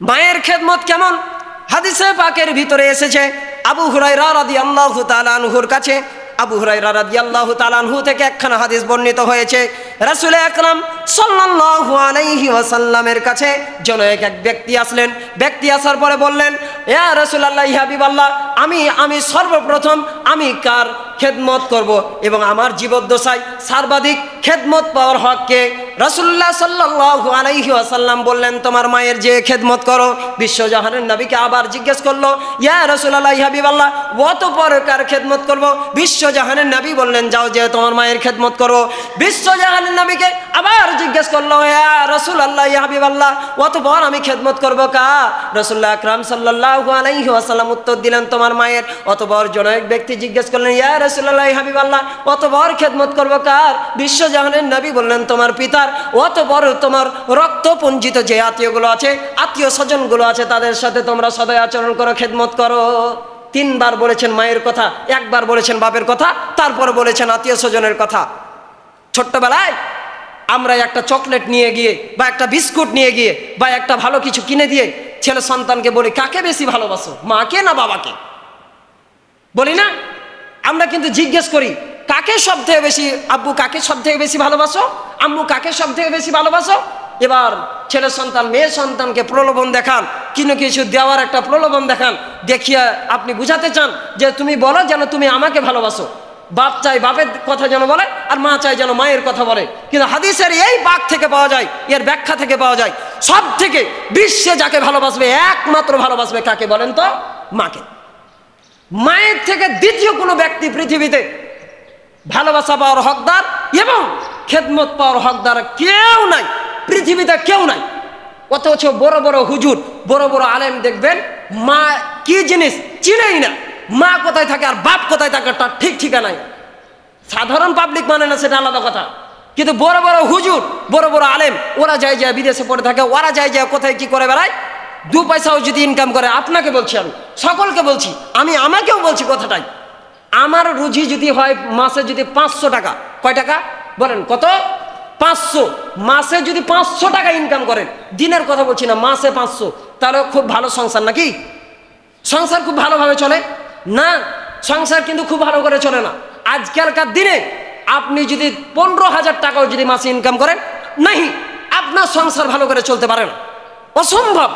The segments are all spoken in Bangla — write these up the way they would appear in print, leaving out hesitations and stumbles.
মায়ের খেদমত কেমন? হাদিসে পাকের ভিতরে এসেছে আবু হুরায়রা রাদিয়াল্লাহু তাআলা আনহুর কাছে, আবু হুরায়রা রাদিয়াল্লাহু তাআলা আনহু থেকে একখানা হাদিস বর্ণিত হয়েছে। রাসূল আকরাম সাল্লাল্লাহু আলাইহি ওয়াসাল্লামের কাছে যেন এক ব্যক্তি আসলেন। ব্যক্তি আসার পরে বললেন, ইয়া রাসূলুল্লাহ, ইয়া হাবিবাল্লাহ, আমি সর্বপ্রথম আমি কার খেদমত করব এবং আমার জীবদ্দশায় সর্বাধিক খেদমত পাওয়ার হককে? রাসূলুল্লাহ সাল্লাল্লাহু আলাইহি ওয়াসাল্লাম বললেন, তোমার মায়ের যে খেদমত করো। বিশ্বজাহানের নবীকে আবার জিজ্ঞেস করলো, ইয়া রাসূলুল্লাহ, ইয়া হাবিবাল্লাহ, অতঃপর কার খেদমত করব? বিশ্বজাহানের নবী বললেন, যাও যে তোমার মায়ের খেদমত করো। বিশ্বজাহানের নবীকে আবার জিজ্ঞেস করলো, ইয়া রাসূলুল্লাহ, ইয়া হাবিবাল্লাহ, অতঃপর আমি খেদমত করব কার? রাসূলুল্লাহ আকরাম সাল্লাল্লাহু আলাইহি ওয়াসাল্লাম উত্তর দিলেন, তোমার মায়ের। অতঃপর জন এক ব্যক্তি জিজ্ঞেস করলেন, ইয়া রাসূলুল্লাহ, ইয়া হাবিবাল্লাহ, অতঃপর খেদমত করব কার? বিশ্বজাহানের নবী বললেন, তোমার পিতার। অতঃপর তোমার রক্তপঞ্জিত যে আত্মীয়গুলো আছে, আত্মীয় স্বজনগুলো আছে, তাদের সাথে তোমরা সদয় আচরণ করো, খেদমত করো। তিনবার বলেছেন মায়ের কথা, একবার বলেছেন বাপের কথা, তারপর বলেছেন আত্মীয় স্বজনের কথা। ছোট্টবেলায় আমরা একটা চকলেট নিয়ে গিয়ে বা একটা বিস্কুট নিয়ে গিয়ে বা একটা ভালো কিছু কিনে দিয়ে ছেলে সন্তানকে বলি, কাকে বেশি ভালোবাসো, মাকে না বাবাকে? বলি না? আমরা কিন্তু জিজ্ঞেস করি, কাকে সব থেকে বেশি, আব্বু কাকে সব থেকে বেশি ভালোবাসো, আম্মু কাকে সব থেকে বেশি ভালোবাসো? এবার ছেলে সন্তান মেয়ে সন্তানকে প্রলোভন দেখান, কিছু দেওয়ার একটা প্রলোভন দেখান, দেখিয়ে আপনি বুঝাতে চান যে তুমি বলো যেন তুমি আমাকে ভালোবাসো। বাপ চাই বাপের কথা যেন বলে, আর মা চাই যেন মায়ের কথা বলে। কিন্তু হাদিসের এই বাক থেকে পাওয়া যায়, এর ব্যাখ্যা থেকে পাওয়া যায়, সব থেকে বিশ্বে যাকে ভালোবাসবে, একমাত্র ভালোবাসবে কাকে বলেন তো? মাকে। মায়ের থেকে দ্বিতীয় কোনো ব্যক্তি পৃথিবীতে ভালোবাসা পাওয়ার হকদার এবং খেদমত পাওয়ার হকদার কেউ নাই, পৃথিবীতে কেউ নাই। অথচ বড় বড় হুজুর, বড় বড় আলেম দেখবেন মা কি জিনিস চিনেই না, মা কোথায় থাকে আর বাপ কোথায় থাকে তার ঠিক ঠিকানা নাই। সাধারণ পাবলিক মানে না, সেটা আলাদা কথা, কিন্তু বড় বড় হুজুর, বড় বড় আলেম, ওরা যায় যায় বিদেশে পড়ে থাকে, ওরা যায় যায় কোথায় কি করে বেড়ায়, দু পয়সাও যদি ইনকাম করে, আপনাকে বলছি, আমি সকলকে বলছি, আমি আমাকেও বলছি কথাটাই, আমার রুজি যদি হয় মাসে যদি 500 টাকা, কয় টাকা বলেন, কত? 500। মাসে যদি 500 টাকা ইনকাম করেন, দিনের কথা বলছি না, মাসে 500, তাহলে খুব ভালো সংসার নাকি? সংসার খুব ভালোভাবে চলে না? সংসার কিন্তু খুব ভালো করে চলে না। আজকালকার দিনে আপনি যদি 15,000 টাকাও যদি মাসে ইনকাম করেন, নাই, আপনার সংসার ভালো করে চলতে পারে না, অসম্ভব।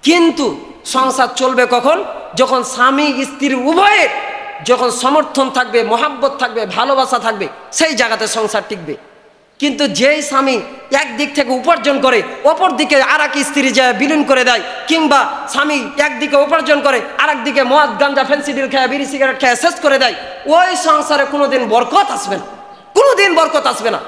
কিন্তু সংসার চলবে কখন? যখন স্বামী স্ত্রীর উভয়ের যখন সমর্থন থাকবে, মহাব্বত থাকবে, ভালোবাসা থাকবে, সেই জায়গাতে সংসার টিকবে। কিন্তু যেই স্বামী একদিক থেকে উপার্জন করে, অপর দিকে আর এক স্ত্রী যায় বিলীন করে দেয়, কিংবা স্বামী একদিকে উপার্জন করে আর একদিকে মদ গাঞ্জা ফেন্সিডিল খেয়ে বিড়ি সিগারেট খেয়ে শেষ করে দেয়, ওই সংসারে কোনোদিন বরকত আসবে না, কোনোদিন বরকত আসবে না।